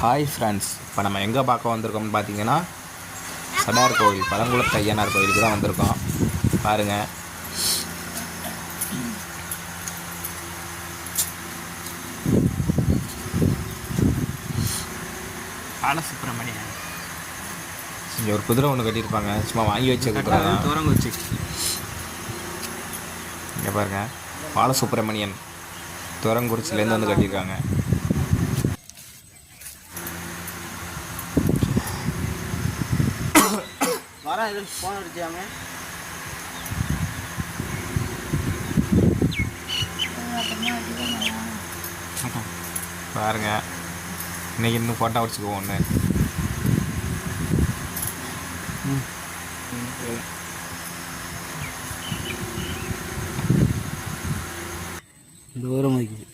Hi friends, இப்போ நம்ம எங்கே பார்க்க வந்திருக்கோம்னு பார்த்தீங்கன்னா சடையார் கோவில், பழங்குளத்து ஐயனார் கோவிலுக்கு தான் வந்திருக்கோம். பாருங்கள், பாலசுப்ரமணியன் இங்கே ஒரு குதிரை ஒன்று கட்டியிருப்பாங்க. சும்மா வாங்கி வச்ச குதிரை தான். தூரங்க வச்சு இங்கே பாருங்கள், பாலசுப்ரமணியன் துவரங்குறிச்சிலேருந்து வந்து கட்டியிருக்காங்க. வரேன், இது ஃபோன் அடிச்சாமே. பாருங்கள், இன்றைக்கி இன்னும் ஃபோட்டோ வச்சுக்குவோம் ஒன்று. தூரம் வைக்குது.